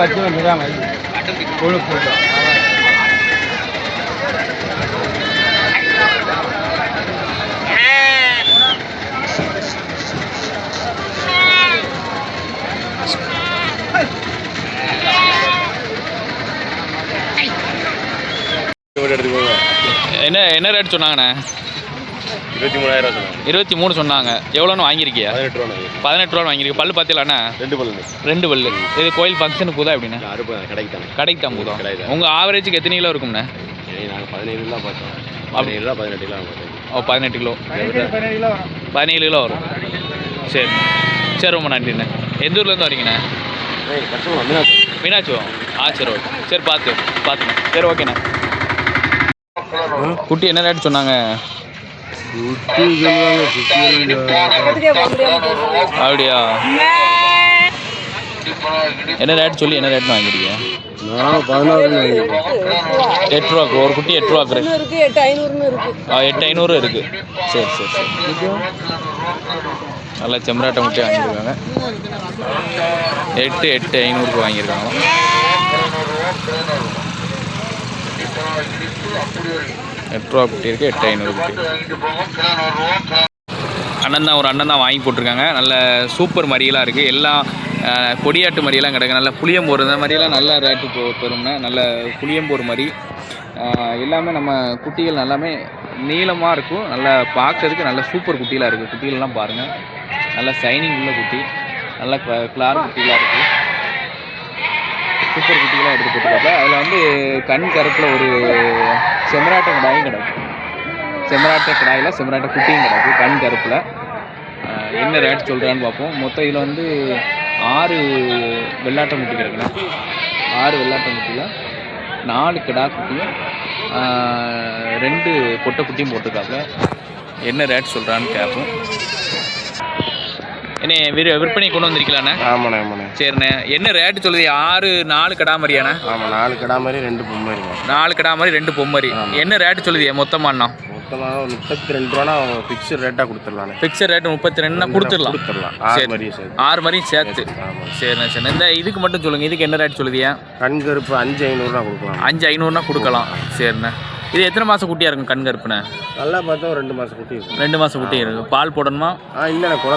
வச்சு வந்துதான் கொழுப்பு என்ன ரேட் சொன்னாங்கண்ணே? 23 சொன்னாங்க. எவ்வளோன்னு வாங்கியிருக்கியா? 18 ரூபா வாங்கியிருக்கு. பல்லு பார்த்திலாண்ணா? 2 பல்லு. இது கோயில் ஃபங்க்ஷனுக்கு போதா எப்படின்னா? கடைக்கு தான் போதும். உங்கள் ஆவரேஜுக்கு எத்தனை கிலோ இருக்கும்ண்ணே? 17 கிலோ பார்த்தோம். 18 கிலோ. ஓ 18 கிலோ. 17 கிலோ வரும். சரி சரி, ரொம்ப நன்றிண்ணே. எந்த ஊர்லேருந்து வரீங்கண்ணே? மீனாட்சி. சரி ஓகே. சரி பார்த்துண்ணே. சரி ஓகேண்ணே. குட்டி என்ன ரேட் சொன்னாங்க? அப்படியா? என்ன ரேட் சொல்லி என்ன ரேட்னு வாங்கிருக்கீங்க? 8 ரூபாக்கு ஒரு குட்டி. 8 ரூபாக்கு 8,500 இருக்கு. சரி சரி சரி. நல்லா செம்மராட்டை முட்டையை வாங்கியிருக்காங்க. 8,500 வாங்கியிருக்காங்க. 8 ரூபா குட்டி இருக்குது. 8,500 குட்டி. ஒரு அண்ணன் தான் வாங்கி போட்டிருக்காங்க. நல்ல சூப்பர் மரியெல்லாம் இருக்குது. எல்லாம் கொடியாட்டு மரியெல்லாம் கிடக்கு. நல்ல புளியம்போர் இந்த மாதிரியெல்லாம் நல்ல ரேட்டு பெறும்னா. நல்ல புளியம்போர் மாதிரி எல்லாமே நம்ம குட்டிகள் எல்லாமே நீளமாக இருக்கும். நல்லா பார்க்கறதுக்கு நல்ல சூப்பர் குட்டிலாம் இருக்குது. குட்டிகள்லாம் பாருங்கள், நல்ல சைனிங் உள்ள குட்டி, நல்ல கிளார் குட்டிலாம் இருக்குது. சூப்பர் குட்டிகளாக எடுத்து போட்டுருக்காங்க. அதில் வந்து கண் கருப்பில் ஒரு செம்மராட்டை கடாயும் கிடக்கும். செம்மராட்டை கடாயில் செம்மராட்டை குட்டியும் கிடக்கு கண் கருப்பில். என்ன ரேட் சொல்கிறான்னு பார்ப்போம். மொத்தம் இதில் வந்து 6 வெள்ளாட்டை முட்டி கிடக்குண்ணே. 6 வெள்ளாட்டை முட்டியில் 4 கிடா குட்டியும் 2 பொட்டை குட்டியும் போட்டிருக்காங்க. என்ன ரேட் சொல்கிறான்னு கேட்போம். என்ன விற்பனை கொண்டு வந்திருக்கலாண்ணே? ஆமாண்ணே. சரிண்ணே. என்ன ரேட்டு சொல்லுது? 4 கிடா மாதிரியாண்ணா? ஆமாம், 4 கிடா மாதிரி 2 பொம்மரி. 4 கிடா மாதிரி 2 பொம்மரி. என்ன ரேட்டு சொல்லுது மொத்தமாண்ணா? 32 ரூபா ஃபிக்ஸட் ரேட்டாக கொடுத்துடலாம். ஃபிக்ஸட் ரேட்டு 32 கொடுத்துடலாம். 6 மாதிரியும் சேர்த்து. சரிண்ணே. இந்த இதுக்கு மட்டும் சொல்லுங்கள். இதுக்கு என்ன ரேட் சொல்லுதியா? கண் கருப்பு 5,500 கொடுக்கலாம். 5,500 கொடுக்கலாம். சரிண்ணே. இது எத்தனை மாதம் குட்டியாக இருக்கும் கண் கருப்புண்ணே? நல்லா பார்த்தா 2 மாதம் குட்டி இருக்கும். 2 மாதம் குட்டி இருக்கும். பால் போடணுமா? இல்லை, கொலை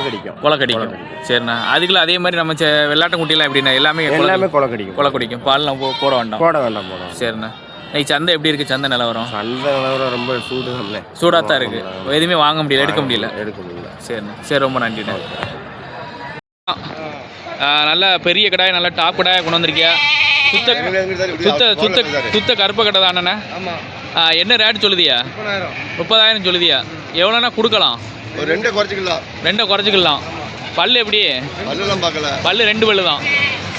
கடிக்கும். சரிண்ணா. அதுக்குள்ள அதே மாதிரி நம்ம வெள்ளாட்டம் குட்டிலாம் எப்படின்னா எல்லாமே கொலை கடிக்கும். பால்லாம் போட வேண்டாம். சரிண்ணா. சந்தை எப்படி இருக்குது? சந்தை நிலவரம் ரொம்ப சூடாக தான் இருக்குது. எதுவுமே வாங்க முடியல, எடுக்க முடியல. சரிண்ணா. சரி, ரொம்ப நன்றிண்ணா. நல்லா பெரிய கடாய், நல்லா டாப் கடாயை கொண்டு வந்திருக்கியா? சுத்த கருப்பு கடை தானே? என்ன ரேட் சொல்லுதியா? 30,000 சொல்லுதியா? எவ்வளோண்ணா கொடுக்கலாம்? 2 குறைச்சிக்கலாம். பல்லு எப்படி? பல்லு 2 பல்லு தான்.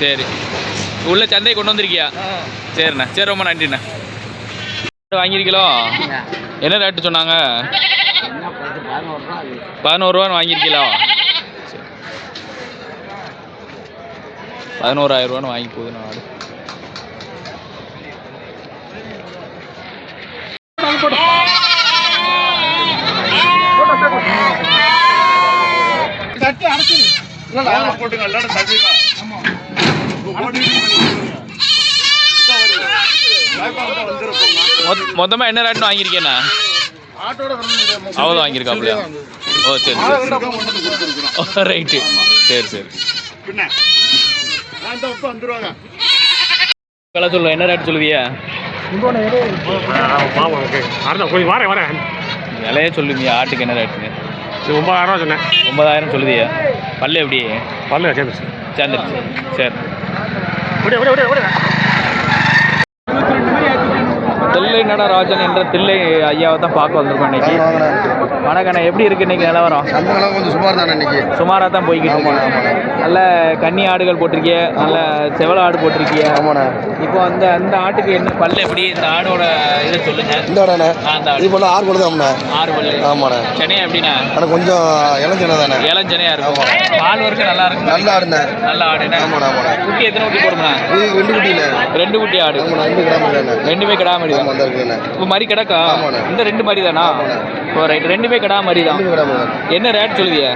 சரி, உள்ள சந்தையை கொண்டு வந்திருக்கியா? சரிண்ணா. சரி, ரொம்ப நன்றிண்ணா. வாங்கியிருக்கீங்களோ? என்ன ரேட்டு சொன்னாங்க? 11 ரூபான்னு வாங்கியிருக்கீங்களா? 11,000 ரூபான்னு வாங்கி போகுது. நாடு மொத்தமாக என்ன ரேட்னு வாங்கியிருக்கேண்ணா? அவ்வளோ வாங்கியிருக்கா? அப்படியா? ஓ சரி சரி. ரைட்டு. சரி சரி. சொல்ல என்ன ரேட் சொல்லுவியா? விலையே சொல்லுவியா? ஆட்டுக்கு என்ன ரேட்டுங்க? 9,000 சொன்னேன். 9,000 சொல்லுதியா? பல்லு எப்படி? பல்லு சேர்ந்துருச்சு. சரி. தில்லை நடராஜன் என்ற தில்லை ஐயாவை தான் பார்க்க வந்திருக்கோம் இன்னைக்கு. வணக்கண்ணா, எப்படி இருக்கு இன்னைக்கு நிலவரம்? கொஞ்சம் சுமார் தானே இன்னைக்கு? சுமாராக தான் போய்கிட்டு. நல்ல கன்னி ஆடுகள் போட்டிருக்கிய, நல்ல செவல ஆடு போட்டிருக்கிய. இப்போ அந்த ஆட்டுக்கு என்ன பல்லு எப்படி? இந்த ஆடோட இதை சொல்லுங்க. இந்த ஆடாண்ணே? இது பண்ண 6 பல்லு தான். 6 பல்லு. ஆமாண்ணே. சென்னையா எப்படின்னா? ஆனால் கொஞ்சம் இளஞ்சனை தானே? இளஞ்சனையா இருக்கும். பால் வரைக்கும் நல்லா இருக்கும். நல்ல ஆடுண்ணே. நல்ல ஆடுண்ணே. ஆமாண்ணா. ஆமாண்ணா. குட்டி எத்தனை குட்டி போடுமா? 2 குட்டிண்ணே. 2 குட்டி ஆடு. 2 கிடாம. 2மே கிடாம. இப்போ மாதிரி கிடக்கா? இந்த 2 மாதிரி தானா? இப்போ ரைட். 2 ரெண்டுமே கடா மாதிரி தான். ரெண்டுமே கடை மாதிரி. என்ன ரேட் சொல்லுவீங்க?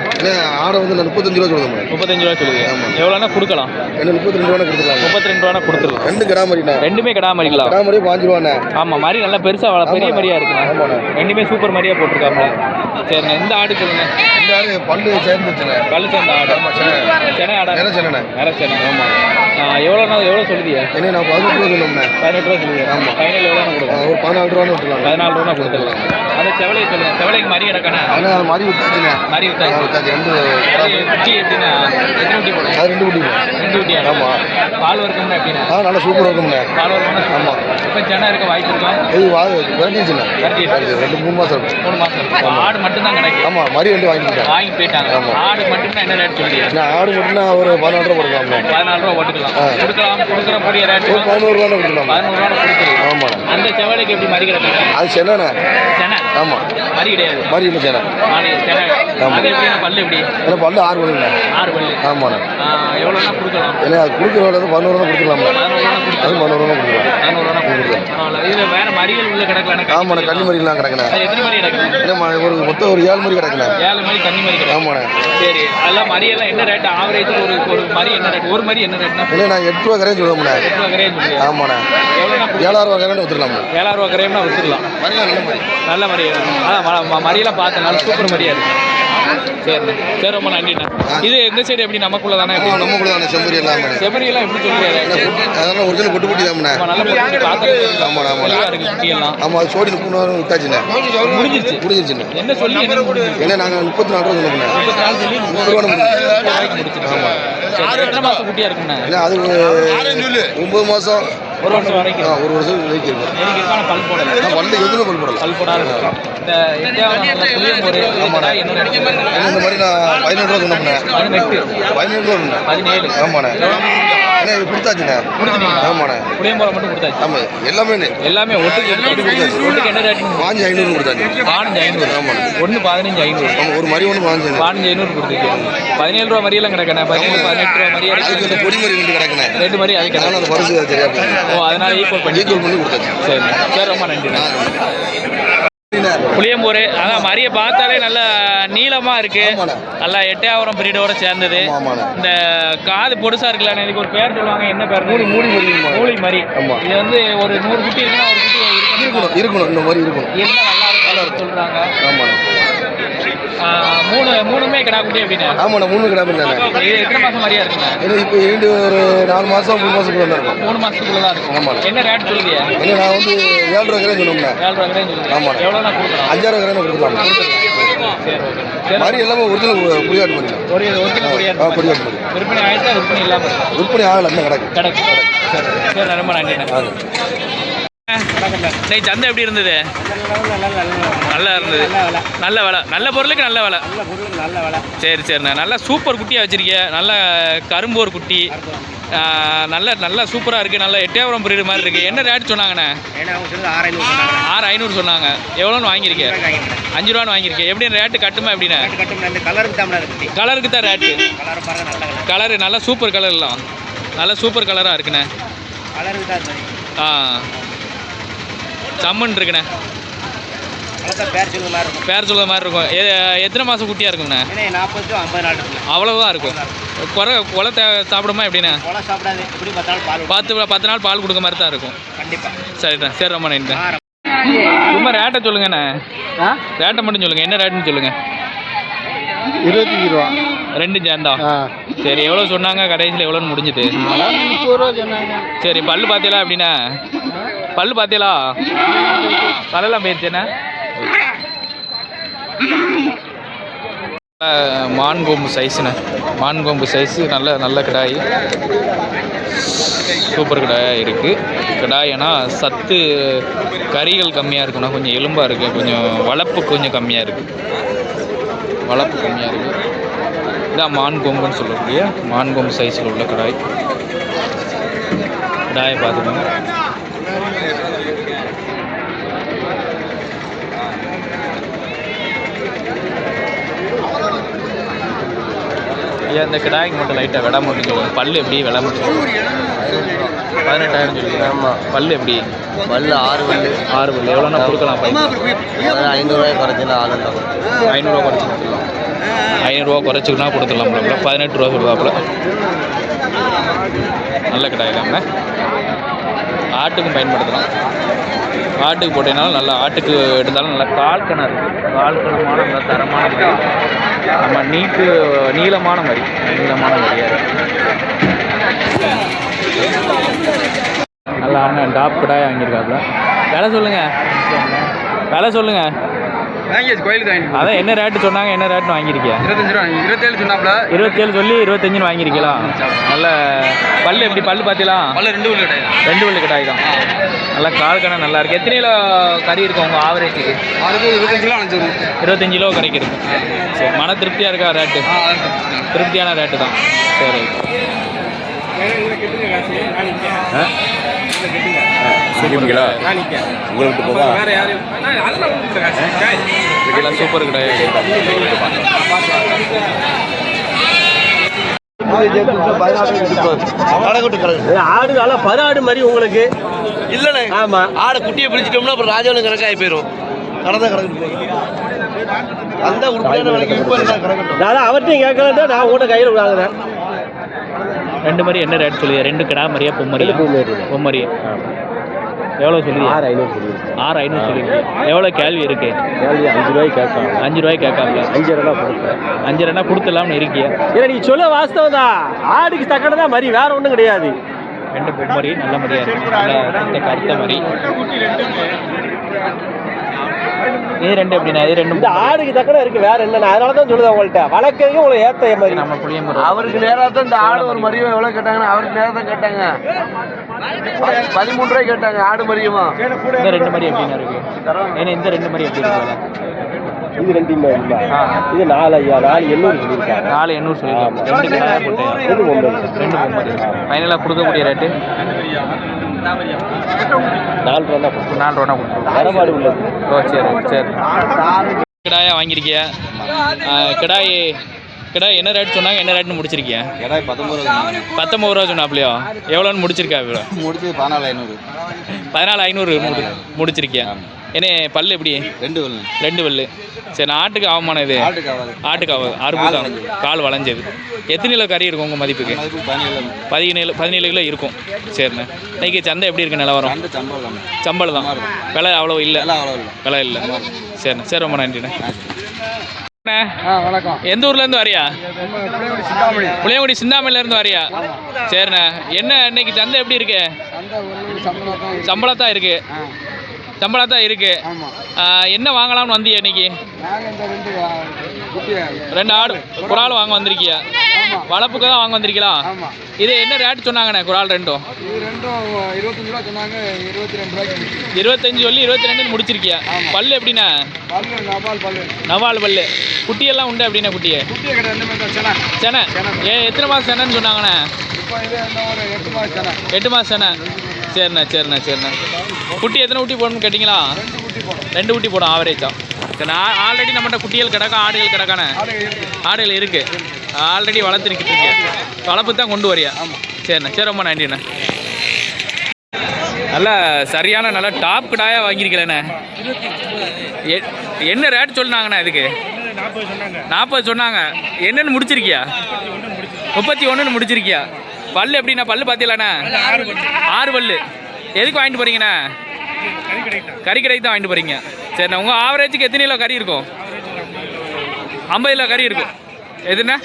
ஆடை வந்து நான் 35 ரூபா சொல்லுவேன். 35 ரூபா சொல்லுவீங்க. ஆமாம். எவ்வளோனா கொடுக்கலாம்? என்ன 32 ரூபா கொடுத்துருலாம். 32 ரூபா கொடுத்துடலாம். ரெண்டு கடை மாதிரிண்ணா. ரெண்டுமே கடா மாதிரிங்களா? கடை மாதிரி 5 ரூபாண்ணே. ஆமாம், மாதிரி நல்லா பெருசாக பெரிய மாதிரியா இருக்குண்ணா. ஆமாண்ணா. ரெண்டுமே சூப்பர் மாதிரியா போட்டிருக்காங்க. சரிண்ணா, இந்த ஆடு சொல்லுங்க. இந்த ஆடு பல்லு சேர்ந்துச்சுண்ணே. பல்லு சேர்ந்த ஆடு. சென்னை ஆடா? வேற சென்னை. வேற சென்னை. ஆமாம். எவ்வளோ சொல்லுதியா? என்ன நான் 18 ரூபா சொன்னோம்ண்ணே. 18 ரூபா சொல்லுங்க. ஆமாம். ஃபைனல் எவ்வளோ கொடுக்கலாம்? ஒரு 14 ரூபான்னு விட்டுலாம். 14 ரூபா கொடுத்துடலாம். அந்த செவலை சொல்லுங்க. செவலைக்கு மாதிரி கிடக்கானே. ஆனால் மாதிரி விட்டாச்சுண்ணே. மாதிரி விட்டாச்சு. விட்டாச்சு. ரெண்டு குட்டி எப்படின்னா எத்தனை குட்டி போடும்? அது 2 குட்டி. 2 குட்டியா? ஆமாம். பால் வர்க்கம்னா எப்படின்னா? நல்லா சூப்பராக இருக்கும்ண்ணே. பால் வர்க்கம்னா? ஆமாம். இப்போ சென்னை இருக்க வாய்ப்பு இருக்கலாம். இது விரட்டிச்சுண்ணே. 2-3 மாதம் இருக்கும். 3 மாதம் இருக்கும். ஆடு மட்டும்தான் கிடைக்கும். ஆமாம், மாதிரி 2 வாங்கிக்கிட்டேன். வாங்கி போயிட்டாங்க. ஆடு மட்டும்னா என்ன ரேட் சொல்லுங்க? நான் ஆடு மட்டும்னா ஒரு 14 ரூபா கொடுக்கலாம். 14 ரூபா போட்டுக்கலாம். கொடுக்குற கூடிய ரேட் ஒரு 11 ரூபா கொடுக்கலாம். 11 ரூபா கொடுத்துருங்க. ஆமாம். அந்த செவலைக்கு எப்படி மாதிரி கிடக்குங்க? அது சென்னைண்ணே. சென்னை? ஆமாம். மாதிரி கிடையாது. மாதிரி இல்லை சென்னை. சென்னை. அது எப்படி பல்லு எப்படி? ஏன்னா பல்லு 6 பல்லுண்ணே. 6 பல்லு. ஆமாண்ணே. எவ்வளோனா கொடுக்கலாம்? ஏன்னா அது கொடுக்குற வேலை 11 ரூபா கொடுத்துக்கலாம். 11 ரூபா அது 11 ரூபா கொடுக்கலாம். 11 ரூபா கொடுக்கலாம். இதில் வேற மறியல் உள்ள கிடக்கலாம். ஆமாண்ணே, கன்னி மறியெல்லாம் கிடக்குண்ணே. எத்தனை மணி கிடக்குது? ஒரு மொத்தம் ஒரு 7 மணி கிடக்குண்ணே. 7 மணி கன்னி மணி கிடக்கு. ஆமாண்ணே. சரி, அதெல்லாம் மரியெல்லாம் என்ன ரேட்? ஆவரேஜ் ஒரு மரி என்ன ரேட்? ஒரு மரி என்ன ரேட்னா? இல்லை நான் 8 ரூபா கரையும் சொல்லுவோம்ண்ணே. 8 ரூபா கரையும் சொல்லுங்க. ஆமாண்ணே. எவ்வளோனா? 7,000 ரூபா கரையும் விற்றுலாம். 7,000 ரூபா கரையம்னா விற்றுலாம். மரியெல்லாம் நல்ல மாதிரி. நல்ல மரியா? அதான் மரியெல்லாம் பார்த்தேன். நல்ல சூப்பர் மரியா இருக்கு. சரிண்ணே, சரி, ரொம்ப நன்றிண்ணா. இது எந்த சைடு எப்படி நமக்குள்ள தானே? நம்ம கூட தானே செம்பரி எல்லாமே. செபரியெல்லாம் எப்படி சொல்லுங்க? அதெல்லாம் ஒரிஜினல் பொட்டு பொட்டி தானே. நல்ல பொட்டு பார்த்து. ஆமாண்ணா. ஆமாம் இருக்கு குட்டியெல்லாம். ஆமாம், அது சோடி 30 ரூபா விட்டாச்சுண்ணே. முடிஞ்சிருச்சுண்ணே. என்ன சொல்லி ஏன்னா நாங்கள் 34 ரூபா சொன்னோம்ண்ணே. 34 சொல்லி 30 ரூபா முடிச்சிருக்கோம். ஆமாம். எத்தனை மாதம் குட்டியாக இருக்குண்ணே? இல்லை அது 9 மாதம், ஒரு வருஷம் வரைக்கும். 1 வருஷம் வரைக்கும் இருக்கும். எனக்கு இருக்கான பல் போடல. பல்லு எதுவுமே பல் போடலாம். பல் போடாது. இந்த இந்த மாதிரி நான் 17 ரூபா சொன்னோம்ண்ணே. 17 ரூபா சொன்னேன். 17. ஆமாண்ணே. ஏன்னா இது கொடுத்தாச்சுண்ணே. ஆமாண்ணே. புளியம்போலை மட்டும் கொடுத்தாச்சு. ஆமாம், எல்லாமே ஒட்டுக்கு என்ன ரேட்? 5,500 கொடுத்தாச்சு. 5,500. ஆமாண்ணே. 1 15,500. ஆமாம், ஒரு மாதிரி 1 15,500. 15,500 கொடுத்துருக்கேன். 17 ரூபா மரியெல்லாம் கிடக்கண்ணே. 17, 18 ரூபா மரியா இருக்கு. இந்த பொடி மாதிரி 2 கிடக்குண்ணே. 2 மரி அது கிடக்கு. அந்த பரிசு சரியா போகுது. அதனால ஈக்குவல் பண்ணி கொடுத்தாச்சு. சரி சரி, ரொம்ப நன்றி. புளியம்பூர், அதான் மரியை பார்த்தாலே நல்ல நீளமாக இருக்கு. நல்லா எட்டையாவரம் பிரீடோட சேர்ந்தது. இந்த காது பொடுசா இருக்குல்ல, இதுக்கு ஒரு பேர் சொல்லுவாங்க. என்ன பேர்? மூலி மரி. இது வந்து ஒரு 100 குட்டி இருக்குன்னா ஒரு குட்டி இருக்கணும். இந்த மாதிரி இருக்கணும். இருந்தால் நல்லா இருக்கும் சொல்றாங்க. ஆமாண்ணா. மூணுமே கிடா குட்டி எப்படின்னா? ஆமாண்ணா, 3 கிடா தானே. இது எத்தனை மாதம் மாதிரியா இருக்குண்ணா? இது இப்போ ஒரு 4 மாதம் 3 மாதத்துக்குள்ள தான் இருக்கும். 3 மாதத்துக்குள்ள தான் இருக்கும். ஆமாம். என்ன ரேட் சொல்லுதியா? இல்லை நான் வந்து 7 ரூபா கரையும் சொன்னோம்ண்ணா. 7 ரூபா கரையும் சொல்லுங்க. ஆமாம். எவ்வளோனா கொடுக்கலாம்? 5,000 ரூபா கரையும் கொடுத்துக்கலாம். சரி, ஓகே. மாதிரி எல்லாமே ஒரிஜினல் புளியாட்டு பண்ணிக்கலாம். ஒரிஜினல் புளியாட்டு பண்ணி விற்பனை ஆயிடுச்சா? விற்பனை இல்லாமல் விற்பனை ஆகலை. அந்த கிடக்கு. சரி சரி, ரொம்ப நன்றிண்ணா. சந்தை எப்படி இருந்தது? நல்லா இருந்தது. நல்ல விலை. நல்ல பொருளுக்கு நல்ல விலை. சரி சரிண்ணா. நல்லா சூப்பர் குட்டியாக வச்சுருக்கீங்க. நல்ல கரும்போர் குட்டி. நல்லா சூப்பராக இருக்குது. நல்லா எட்டையாவரம் பிரீடு மாதிரி இருக்குது. என்ன ரேட் சொன்னாங்கண்ணே? 6,500 சொன்னாங்க. எவ்வளோன்னு வாங்கியிருக்கேன்? 5 ரூபான்னு வாங்கியிருக்கேன். எப்படி ரேட்டு கட்டுமா? எப்படின்னா கலருக்கு தான் ரேட்டு. கலரு நல்லா சூப்பர் கலர்லாம். நல்லா சூப்பர் கலராக இருக்குண்ணே. சம்மன் இருக்குண்ணே. பேர் சொல்லுற மாதிரி இருக்கும். எத்தனை மாதம் குட்டியாக இருக்குங்கண்ணே? 40 to 50 நாள். அவ்வளோதான் இருக்கும். கொலை சாப்பிடுமா எப்படின்னா? 10 நாள் பால் கொடுக்க மாதிரி தான் இருக்கும். சரிண்ணா, சரி, ரொம்ப நன்றி. சும்மா ரேட்டை சொல்லுங்கண்ணே. ரேட்டை மட்டும் சொல்லுங்கள். என்ன ரேட்டுன்னு சொல்லுங்கள். 25 ரூபா. 2 சேர்ந்தா? சரி, எவ்வளோ சொன்னாங்க கடைசியில்? எவ்வளோன்னு முடிஞ்சுது? 30 ரூபா சொன்னாங்க. சரி, பல்லு பார்த்தீங்களா? எப்படின்னா பல்லு பார்த்தீங்களா? பல்லெல்லாம் போயிடுச்சுண்ணே. மான்கொம்பு சைஸுண்ணே. மான்கொம்பு சைஸு நல்ல கிடாய். சூப்பர் கிடாயாக இருக்குது. கிடாயனா சத்து கறிகள் கம்மியாக இருக்குண்ணா. கொஞ்சம் எலும்பாக இருக்குது. கொஞ்சம் வளர்ப்பு கொஞ்சம் கம்மியாக இருக்குது. இதான் மான்கொம்புன்னு சொல்லக்கூடிய மான்கொம்பு சைஸில் உள்ள கிடாய். கிடாயை பார்த்துக்கோங்க. ஐயா இந்த கிடாய்க்கு மட்டும் லைட்டாக விலை மட்டும் சொல்லுங்கள். பல்லு எப்படி விலை மட்டும் 18,000 சொல்லுங்க. ஆமாம். பல்லு எப்படி? பல்லு 6 பல்லு. 6 பல்லு எவ்வளோனா கொடுக்கலாம்? 500 குறைச்சினா ஆளுங்க 500 குறைச்சி கொடுத்துடலாம். 500 குறைச்சிக்கினா கொடுத்துடலாம். 18 ரூபா சொல்லுவாப்புல. நல்ல கிடாய் தாங்க. ஆட்டுக்கும் பயன்படுத்தலாம். ஆட்டுக்கு போட்டேனாலும் நல்லா ஆட்டுக்கு எடுத்தாலும் நல்லா கால்கணம் இருக்குது. கால்கணமான நல்ல தரமான மாதிரி, நம்ம நீளமான மாதிரி மாதிரியாக இருக்குது. நல்லா அண்ணன் டாப் கிடாய் வாங்கியிருக்காப்புல. விலை சொல்லுங்கள், விலை சொல்லுங்கள். வாங்கியாச்சு கோயிலுக்கு வாங்கி. அதான் என்ன ரேட்டு சொன்னாங்க, என்ன ரேட்டுன்னு வாங்கியிருக்கியா? 25 ரூபா. 27 சொன்னாப்ல. 27 சொல்லி 25 வாங்கியிருக்கீங்களா? நல்ல பல்லு எப்படி? பல்லு பார்த்தீங்களா? பல்ல 2 பல்லு கிடாய். 2 பல்லு கிடாய் தான். நல்லா கால் கணம் நல்லா இருக்குது. எத்தனை கிலோ கறி இருக்கும் உங்கள் ஆவரேஜுக்கு? 25 கிலோ அனுப்பிச்சிடும். 25 கிலோ கறிக்கு இருக்கும். சரி, மன திருப்தியாக இருக்கா ரேட்டு? திருப்தியான ரேட்டு தான். சரி, சூப்பருங்களா உங்களுக்கு போவா இதெல்லாம் சூப்பர் கிடையாது. ஆடு நல்லா 10 ஆடு மாதிரி உங்களுக்கு இல்லைண்ணே. ஆமா. ஆடை குட்டியை பிடிச்சிட்டோம்னா அப்புறம் ராஜாவனும் கணக்காகி போயிடும். கடந்த கணக்கு அந்த உருப்படியான விலைக்கு கிடக்கட்டும். நான் அவர்கிட்டையும் கேட்கலன்னா நான் உங்கள்கிட்ட கையில் வாங்குறேன். 2 மாதிரி என்ன ரேட் சொல்லுங்க? 2 கிடா மாதிரியா பொம்மரியா? பொம்மரி எவ்வளோ சொல்லுங்க? 6,500 சொல்லியிருக்கேன். 6,500 சொல்லுங்க. எவ்வளோ கேள்வி இருக்கு? கேள்வி 5 ரூபாய்க்கு கேட்கலாம். 5 ரூபாய்க்கு கேட்காமல 5,000 கொடுப்பேன். 5,000 கொடுத்துடலாம்னு இருக்கியா? இல்லை நீ சொல்ல வாஸ்தவம் தான். ஆடுக்கு தக்கன தான் மாதிரி, வேற ஒன்றும் கிடையாது. 2 பொம்மரி நல்ல மாதிரியா இருக்கு. நல்ல கருத்த மாதிரி. இது 2 எப்படின்னா? இது 2 இந்த ஆடுக்கு தக்கன இருக்கு, வேற என்ன? அதனால தான் சொல்லுது உங்கள்கிட்ட வளர்க்கறதுக்கு உங்களுக்கு ஏற்ற மாதிரி. நம்ம புளியம்பரம் அவருக்கு நேராக தான் இந்த ஆடு ஒரு மரியம் எவ்வளோ கேட்டாங்கன்னா அவருக்கு நேராக தான் கேட்டாங்க. 13 ரூபாய் கேட்டாங்க ஆடு மரியமா. இந்த 2 மாதிரி எப்படின்னா இருக்கு? ஏன்னா இந்த 2 மாதிரி எப்படி இருக்கு? இது 2 இல்லை. இது 4,800 சொல்லியிருக்காங்க. 4,800 சொல்லியிருக்காங்க. 2 கிடாயா போட்டேன். 2 பொம்பளை. 2 பொம்மரி. ஃபைனலாக கொடுக்கக்கூடிய ரேட்டு 4 ரூபா தான் கொடுக்கும். 4 ரூபா கொடுக்கும். தரமாடு உள்ளது. ஓ சரி சரி. கிடாயா வாங்கியிருக்கியா? கிடாய் என்ன ரேட் சொன்னாங்க, என்ன ரேட்னு முடிச்சிருக்கியா? 19 ரூபா சொன்னாப்லையோ? எவ்வளோன்னு முடிச்சிருக்கா? இவ்வளோ முடிச்சு 14,500. 14,500 முடிச்சிருக்கியா? என்ன பல்லு எப்படி? 2 பல்லு. சரி, நான் ஆட்டுக்கு ஆகுமாண்ணா இது? ஆட்டுக்கு ஆகாது. அறுப்பு தான். கால் வளைஞ்சது. எத்தனை கிலோ கறி இருக்கும் உங்கள் மதிப்புக்கு? 17 கிலோ இருக்கும். சரிண்ணே. இன்னைக்கு சந்தை எப்படி இருக்கு? நிலவரம் சம்பளம் தான். விலை அவ்வளோ இல்லை. விலை இல்லை. சரிண்ணே. சரி, ரொம்ப நன்றிண்ணே. வணக்கம். எந்த ஊர்லேருந்து வரியா? புளியங்குடி சிந்தாமணிலேருந்து வரியா? சரிண்ணே. என்ன இன்னைக்கு சந்தை எப்படி இருக்கு? சம்பளம் தான் இருக்கு. சம்பளம் தான் இருக்கு. என்ன வாங்கலாம்னு வந்தியா இன்னைக்கு? 2 ஆடு குறால் வாங்க வந்திருக்கியா? வளர்ப்புக்கு தான் வாங்க வந்திருக்கீங்களா? இது என்ன ரேட் சொன்னாங்கண்ணே குறால் ரெண்டும்? 25 ரூபா சொன்னாங்க. 22 ரூபாய்க்கு 25 சொல்லி 22 முடிச்சிருக்கியா? பல்லு எப்படின்னா? நவால் பல்லு. குட்டியெல்லாம் உண்டு அப்படின்னா? குட்டியே செனை. எத்தனை மாதம் செனைன்னு சொன்னாங்கண்ணே? 8 மாதம் செனை. சரிண்ணா. குட்டி எத்தனை குட்டி போடணும்னு கேட்டிங்களா? 2 குட்டி போடும் ஆவரேஜா. சரி, நான் ஆல்ரெடி நம்மகிட்ட குட்டிகள் கிடக்கா, ஆடுகள் கிடக்கானே? ஆடுகள் இருக்கு. ஆல்ரெடி வளர்த்துருக்கிட்டு இருக்கேன். வளர்ப்பு தான் கொண்டு வரியா? சரிண்ணா. சரி, ரொம்ப நன்றிண்ணே. நல்லா சரியான நல்ல டாப் கிடாயா வாங்கியிருக்கலண்ணே. என்ன ரேட் சொன்னாங்கண்ணா இதுக்கு? 40 சொன்னாங்க. என்னென்னு முடிச்சிருக்கியா? 31 முடிச்சிருக்கியா? பல்லு எப்படிண்ணா? பல்லு பார்த்தீங்களாண்ணா? 6 பல்லு. எதுக்கு வாங்கிட்டு போகிறீங்கண்ணா? கறி கடைக்கு தான் வாங்கிட்டு போகிறீங்க. சரிண்ணா. உங்கள் ஆவரேஜுக்கு எத்தனை கிலோ கறி இருக்கும்? 50 கிலோ கறி இருக்கும். எதுண்ணா?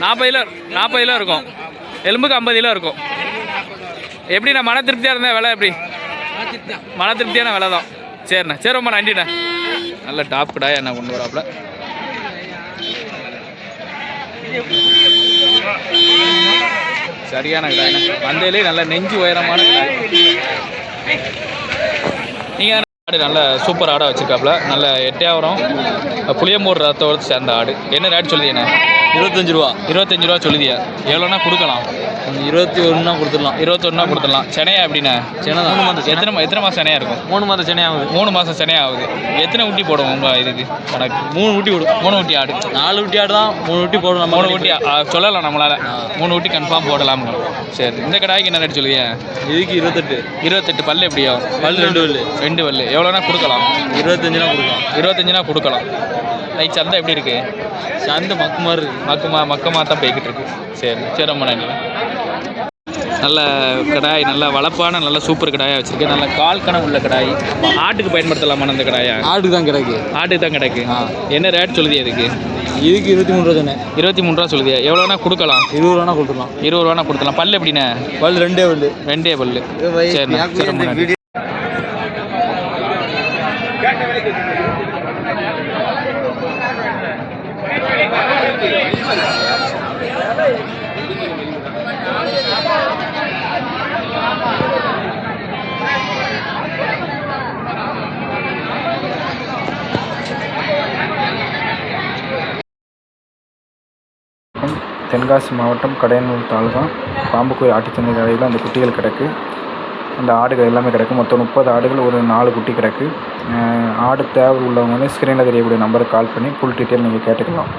40 கிலோ இருக்கும். எலும்புக்கு 50 கிலோ இருக்கும். எப்படிண்ணா? மன திருப்தியாக இருந்தால் விலை எப்படி? மன திருப்தியான விலை தான். சரிண்ணா. சரி, ரொம்ப நன்றிண்ணா. நல்ல டாப் கிடாயா என்ன கொண்டு வராப்புல. சரியான கிடாய்ண்ணா. வந்தையிலே நல்ல நெஞ்சு உயரமான கிடாய். நீங்கள் ஆடு நல்ல சூப்பர் ஆடாக வச்சுருக்காப்புல, நல்ல எட்டையாவரம் புளியம்பூர் ரத்தோடு சேர்ந்த ஆடு. என்ன ரேட் சொல்லுதியண்ணே? 25 ரூபா. 25 ரூபா சொல்லுதியா? எவ்வளோனா கொடுக்கலாம்? 21 கொடுத்துடலாம். 21 கொடுத்துடலாம். சென்னையா எப்படிண்ணே? சென்னை தான். எத்தனை மாதம் சென்னையா இருக்கும்? 3 மாதம் சென்னை ஆகுது. 3 மாதம் சென்னையா ஆகுது. எத்தனை ஊட்டி போடும் உங்கள் இதுக்கு கணக்கு? 3 ஊட்டி விடும். 3 ஊட்டி ஆடு. 4 ஊட்டி ஆடு தான். 3 ஊட்டி போடணும். 3 ஊட்டி சொல்லலாம் நம்மளால். 3 ஊட்டி கன்ஃபார்ம் போடலாம். சரி, இந்த கடாய்க்கு என்ன ரேட் சொல்லுவியா? இதுக்கு 28 பல்லு எப்படியோ? பல் 2 பல்லு. 2 பல்லு. எவ்வளோனா கொடுக்கலாம்? 25 கொடுக்கலாம். 25 கொடுக்கலாம். லைக் சந்தை எப்படி இருக்கு? சந்தை மக்கு மாதிரி இருக்கு. மக்கமாக தான் போய்கிட்டு இருக்கு. சரி ரொம்ப நன்றி. நல்ல கடாய், நல்ல வளப்பான நல்ல சூப்பர் கடாயாக வச்சுருக்கேன். நல்ல கால் கணம் உள்ள கடாய். ஆட்டுக்கு பயன்படுத்தலாமா அந்த கடாயா? ஆட்டுக்கு தான் கிடக்கு. ஆட்டுக்கு தான் கிடக்கு. என்ன ரேட் சொல்லுதியா இதுக்கு? இதுக்கு 23 ரூபா சொன்னேன். 23 ரூபா சொல்லுதியா? எவ்வளோனா கொடுக்கலாம்? 20 ரூபா கொடுத்துடலாம். 20 ரூபானா கொடுத்துலாம். பல்லு எப்படிண்ணே? பல் 2 பல்லு. 2 பல்லு. சரி ரொம்ப நன்றி. தென்காசி மாவட்டம் கடையனூர் தாலுகா பாம்புக்கோயில் ஆட்டுச்சந்தை கடையில் அந்த குட்டிகள் கிடக்கு. அந்த ஆடுகள் எல்லாமே கிடக்கு. மொத்தம் 30 ஆடுகள், ஒரு 4 குட்டி கிடக்கு. ஆடு தேவை உள்ளவங்க வந்து ஸ்க்ரீனில் தெரியக்கூடிய நம்பருக்கு கால் பண்ணி ஃபுல் டீட்டெயில் நீங்கள் கேட்டுக்கலாம்.